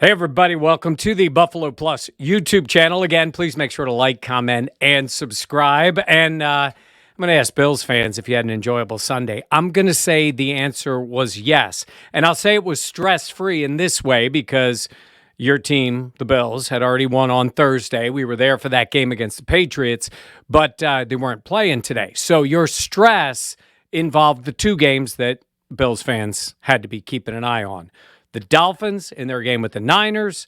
Hey, everybody. Welcome to the Buffalo Plus YouTube channel. Again, please make sure to like, comment, and subscribe. And I'm going to ask Bills fans if you had an enjoyable Sunday. I'm going to say the answer was yes. And I'll say it was stress-free in this way because your team, the Bills, had already won on Thursday. We were there for that game against the Patriots, but they weren't playing today. So your stress involved the two games that Bills fans had to be keeping an eye on. The Dolphins in their game with the Niners,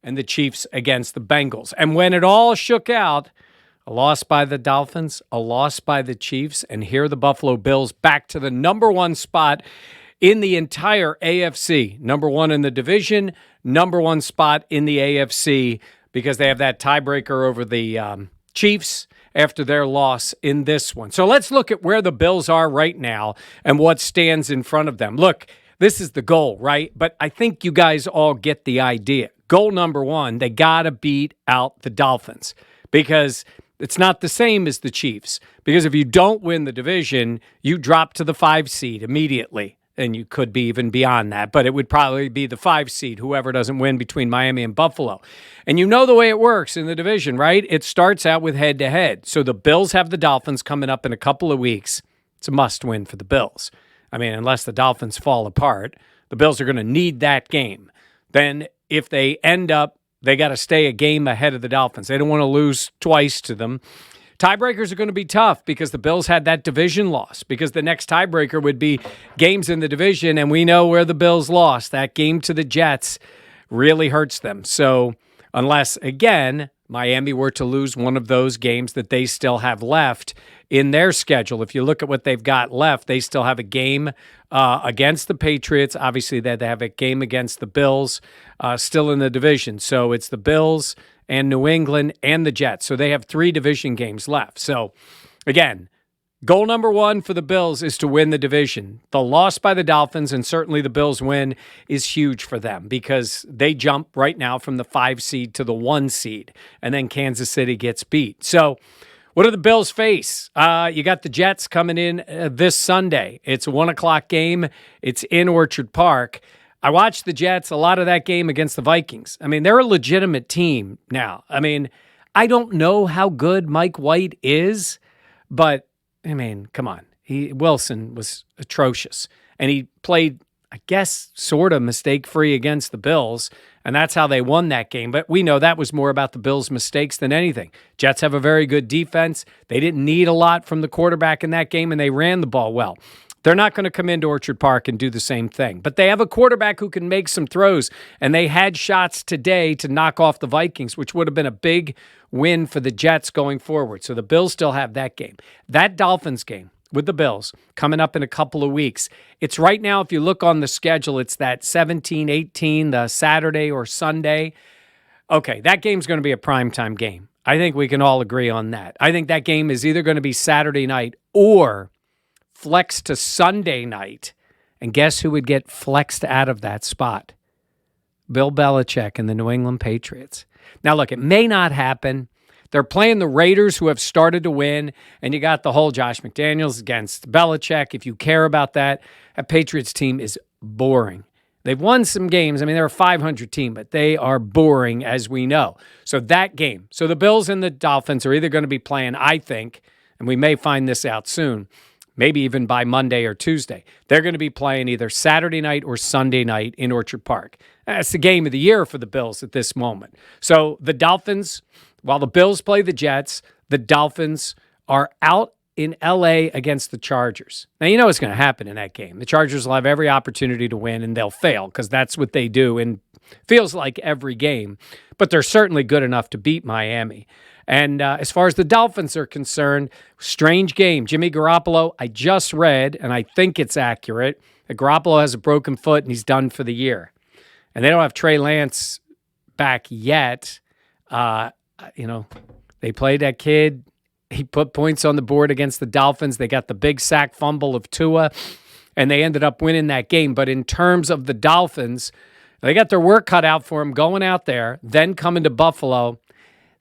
and the Chiefs against the Bengals. And when it all shook out, a loss by the Dolphins, a loss by the Chiefs, and here are the Buffalo Bills back to the number one spot in the entire AFC. Number one in the division, number one spot in the AFC because they have that tiebreaker over the Chiefs after their loss in this one. So let's look at where the Bills are right now and what stands in front of them. Look, this is the goal, right? But I think you guys all get the idea. Goal number one, they got to beat out the Dolphins because it's not the same as the Chiefs. Because if you don't win the division, you drop to the 5 seed immediately. And you could be even beyond that, but it would probably be the 5 seed, whoever doesn't win between Miami and Buffalo. And you know the way it works in the division, right? It starts out with head-to-head. So the Bills have the Dolphins coming up in a couple of weeks. It's a must-win for the Bills. I mean, unless the Dolphins fall apart, the Bills are going to need that game. Then if they end up, they got to stay a game ahead of the Dolphins. They don't want to lose twice to them. Tiebreakers are going to be tough because the Bills had that division loss, because the next tiebreaker would be games in the division, and we know where the Bills lost. That game to the Jets really hurts them. So unless, again, Miami were to lose one of those games that they still have left in their schedule. If you look at what they've got left, they still have a game against the Patriots. Obviously, they have a game against the Bills still in the division. So it's the Bills and New England and the Jets. So they have 3 division games left. So, again, goal number one for the Bills is to win the division. The loss by the Dolphins, and certainly the Bills win, is huge for them because they jump right now from the 5 seed to the 1 seed, and then Kansas City gets beat. So what do the Bills face? You got the Jets coming in this Sunday. It's a 1 o'clock game. It's in Orchard Park. I watched the Jets, a lot of that game against the Vikings. I mean, they're a legitimate team now. I mean, I don't know how good Mike White is, but I mean, come on. Wilson was atrocious. And he played, I guess, sort of mistake-free against the Bills, and that's how they won that game. But we know that was more about the Bills' mistakes than anything. Jets have a very good defense. They didn't need a lot from the quarterback in that game, and they ran the ball well. They're not going to come into Orchard Park and do the same thing. But they have a quarterback who can make some throws, and they had shots today to knock off the Vikings, which would have been a big win for the Jets going forward. So the Bills still have that game. That Dolphins game with the Bills coming up in a couple of weeks. It's right now, if you look on the schedule, it's that 17-18, the Saturday or Sunday. Okay, that game's going to be a primetime game. I think we can all agree on that. I think that game is either going to be Saturday night or flex to Sunday night. And guess who would get flexed out of that spot? Bill Belichick and the New England Patriots. Now, look, it may not happen. They're playing the Raiders, who have started to win, and you got the whole Josh McDaniels against Belichick. If you care about that, that Patriots team is boring. They've won some games. I mean, they're a 500 team, but they are boring, as we know. So that game. So the Bills and the Dolphins are either going to be playing, I think, and we may find this out soon, maybe even by Monday or Tuesday. They're going to be playing either Saturday night or Sunday night in Orchard Park. That's the game of the year for the Bills at this moment. So the Dolphins, while the Bills play the Jets, the Dolphins are out in L.A. against the Chargers. Now, you know what's going to happen in that game. The Chargers will have every opportunity to win, and they'll fail because that's what they do and feels like every game. But they're certainly good enough to beat Miami. And as far as the Dolphins are concerned, strange game. Jimmy Garoppolo, I just read, and I think it's accurate, that Garoppolo has a broken foot and he's done for the year. And they don't have Trey Lance back yet. They played that kid. He put points on the board against the Dolphins. They got the big sack fumble of Tua, and they ended up winning that game. But in terms of the Dolphins, they got their work cut out for them going out there, then coming to Buffalo.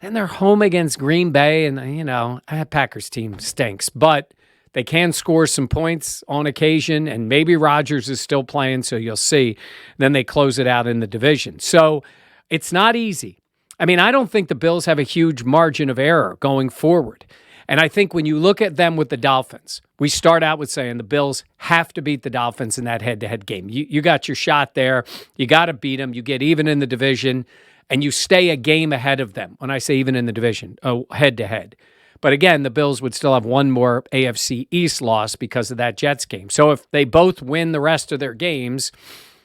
Then they're home against Green Bay, and, that Packers team stinks. But They can score some points on occasion, and maybe Rodgers is still playing, so you'll see. Then they close it out in the division. So it's not easy. I mean, I don't think the Bills have a huge margin of error going forward. And I think when you look at them with the Dolphins, we start out with saying the Bills have to beat the Dolphins in that head-to-head game. You got your shot there. You got to beat them. You get even in the division, and you stay a game ahead of them. When I say even in the division, head-to-head. But again, the Bills would still have one more AFC East loss because of that Jets game. So if they both win the rest of their games,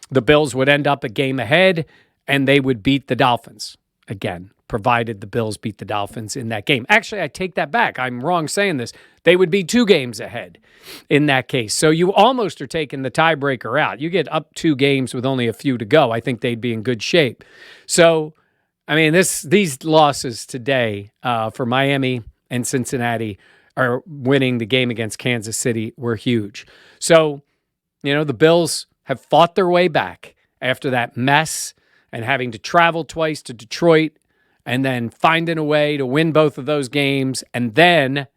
the Bills would end up a game ahead, and they would beat the Dolphins. Again, provided the Bills beat the Dolphins in that game. Actually, I take that back. I'm wrong saying this. They would be 2 games ahead in that case. So you almost are taking the tiebreaker out. You get up 2 games with only a few to go. I think they'd be in good shape. So, I mean, these losses today for Miami and Cincinnati are winning the game against Kansas City were huge. So, the Bills have fought their way back after that mess and having to travel twice to Detroit and then finding a way to win both of those games and then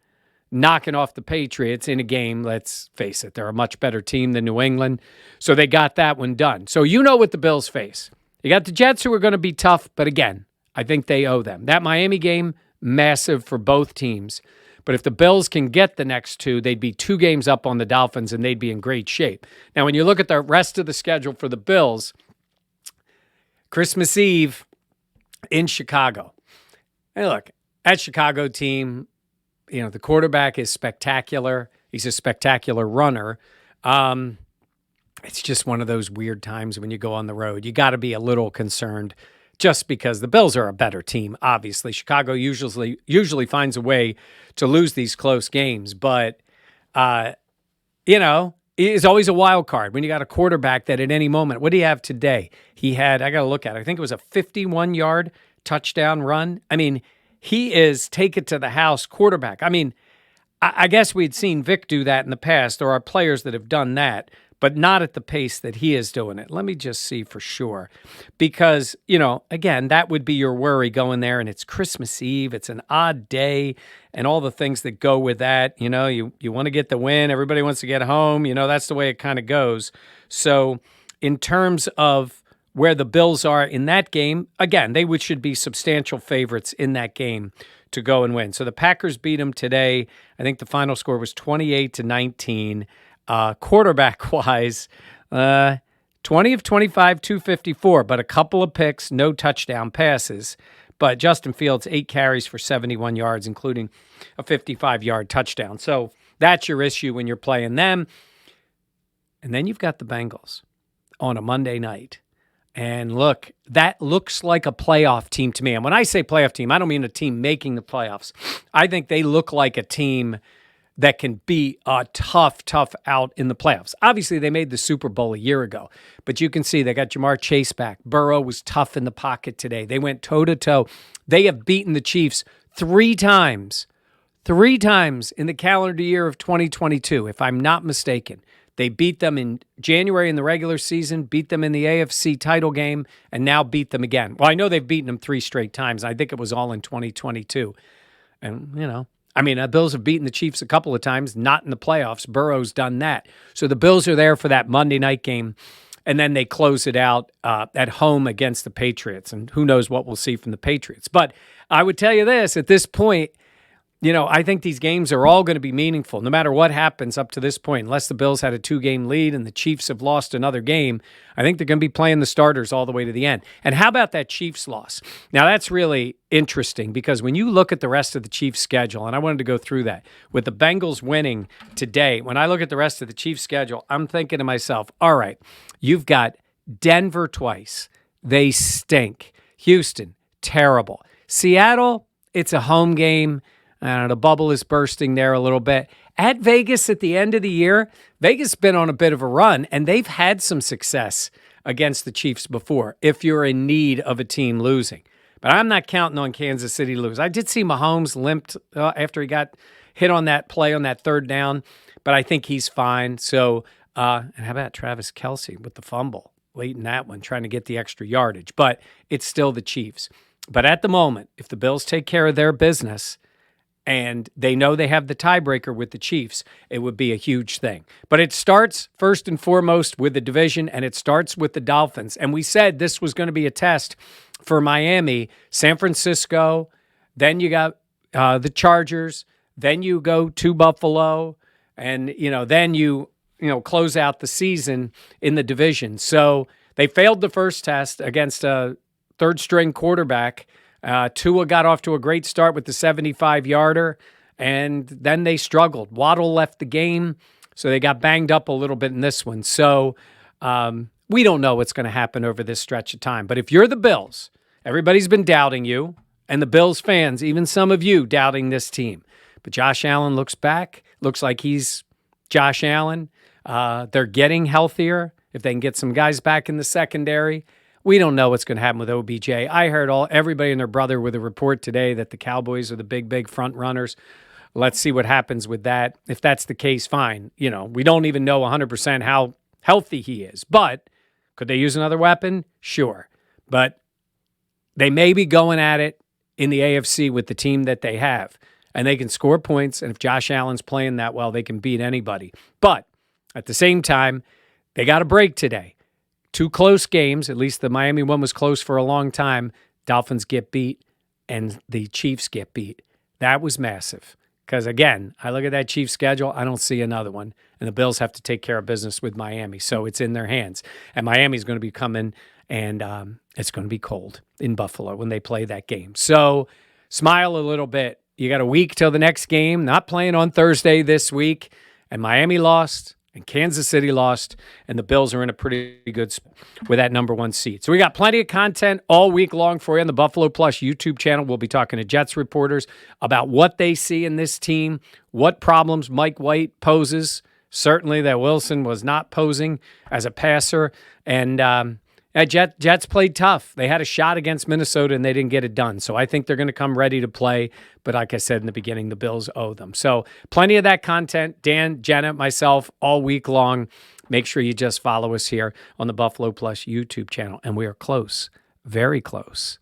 knocking off the Patriots in a game, let's face it, they're a much better team than New England. So they got that one done. So you know what the Bills face. You got the Jets who are going to be tough, but again, I think they owe them. That Miami game, massive for both teams. But if the Bills can get the next 2, they'd be 2 games up on the Dolphins and they'd be in great shape. Now, when you look at the rest of the schedule for the Bills, Christmas Eve in Chicago. Hey, look, that Chicago team, the quarterback is spectacular. He's a spectacular runner. It's just one of those weird times when you go on the road. You got to be a little concerned just because the Bills are a better team, obviously. Chicago usually finds a way to lose these close games, but, it's always a wild card when you got a quarterback that at any moment, what do you have today? He had, I got to look at it, I think it was a 51-yard touchdown run. I mean, he is take it to the house quarterback. I mean, I guess we'd seen Vic do that in the past. There are players that have done that, but not at the pace that he is doing it. Let me just see for sure. Because, again, that would be your worry going there, and it's Christmas Eve. It's an odd day, and all the things that go with that. You want to get the win. Everybody wants to get home. That's the way it kind of goes. So in terms of where the Bills are in that game, again, they should be substantial favorites in that game to go and win. So the Packers beat them today. I think the final score was 28-19. Quarterback-wise, 20 of 25, 254, but a couple of picks, no touchdown passes. But Justin Fields, 8 carries for 71 yards, including a 55-yard touchdown. So that's your issue when you're playing them. And then you've got the Bengals on a Monday night. And look, that looks like a playoff team to me. And when I say playoff team, I don't mean a team making the playoffs. I think they look like a team that can be a tough out in the playoffs. Obviously, they made the Super Bowl a year ago, but you can see they got Jamar Chase back. Burrow was tough in the pocket today. They went toe-to-toe. They have beaten the Chiefs 3 times in the calendar year of 2022, if I'm not mistaken. They beat them in January in the regular season, beat them in the AFC title game, and now beat them again. Well, I know they've beaten them 3 straight times. I think it was all in 2022. And, the Bills have beaten the Chiefs a couple of times, not in the playoffs. Burrow's done that. So the Bills are there for that Monday night game, and then they close it out at home against the Patriots. And who knows what we'll see from the Patriots. But I would tell you this, at this point, I think these games are all going to be meaningful, no matter what happens up to this point. Unless the Bills had a 2-game lead and the Chiefs have lost another game, I think they're going to be playing the starters all the way to the end. And how about that Chiefs loss? Now, that's really interesting because when you look at the rest of the Chiefs' schedule, and I wanted to go through that, with the Bengals winning today, when I look at the rest of the Chiefs' schedule, I'm thinking to myself, all right, you've got Denver twice. They stink. Houston, terrible. Seattle, it's a home game. The bubble is bursting there a little bit. At Vegas at the end of the year, Vegas has been on a bit of a run, and they've had some success against the Chiefs before if you're in need of a team losing. But I'm not counting on Kansas City to lose. I did see Mahomes limped after he got hit on that play on that 3rd down, but I think he's fine. So, and how about Travis Kelce with the fumble late in that one, trying to get the extra yardage? But it's still the Chiefs. But at the moment, if the Bills take care of their business and they know they have the tiebreaker with the Chiefs, it would be a huge thing. But it starts first and foremost with the division, and it starts with the Dolphins. And we said this was going to be a test for Miami, San Francisco, then you got the Chargers, then you go to Buffalo, and then you close out the season in the division. So they failed the first test against a third-string quarterback. Tua got off to a great start with the 75-yarder, and then they struggled. Waddle left the game, so they got banged up a little bit in this one. So we don't know what's going to happen over this stretch of time. But if you're the Bills, everybody's been doubting you, and the Bills fans, even some of you, doubting this team. But Josh Allen looks back, looks like he's Josh Allen. They're getting healthier. If they can get some guys back in the secondary, we don't know what's going to happen with OBJ. I heard everybody and their brother with a report today that the Cowboys are the big front runners. Let's see what happens with that. If that's the case, fine. We don't even know 100% how healthy he is. But could they use another weapon? Sure. But they may be going at it in the AFC with the team that they have. And they can score points. And if Josh Allen's playing that well, they can beat anybody. But at the same time, they got a break today. 2 close games, at least the Miami one was close for a long time. Dolphins get beat and the Chiefs get beat. That was massive. Because, again, I look at that Chiefs schedule, I don't see another one. And the Bills have to take care of business with Miami. So it's in their hands. And Miami's going to be coming, and it's going to be cold in Buffalo when they play that game. So smile a little bit. You got a week till the next game, not playing on Thursday this week. And Miami lost. And Kansas City lost, and the Bills are in a pretty good spot with that number 1 seed. So we got plenty of content all week long for you on the Buffalo Plus YouTube channel. We'll be talking to Jets reporters about what they see in this team, what problems Mike White poses. Certainly that Wilson was not posing as a passer. And Jets played tough. They had a shot against Minnesota, and they didn't get it done. So I think they're going to come ready to play. But like I said in the beginning, the Bills owe them. So plenty of that content. Dan, Jenna, myself, all week long. Make sure you just follow us here on the Buffalo Plus YouTube channel. And we are close, very close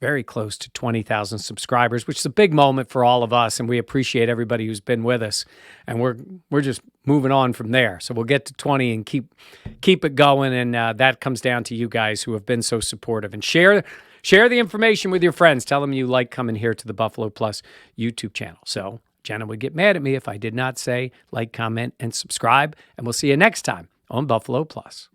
to 20,000 subscribers, which is a big moment for all of us. And we appreciate everybody who's been with us. And we're just moving on from there. So we'll get to 20 and keep it going. And that comes down to you guys who have been so supportive. And share the information with your friends. Tell them you like coming here to the Buffalo Plus YouTube channel. So Jenna would get mad at me if I did not say like, comment, and subscribe. And we'll see you next time on Buffalo Plus.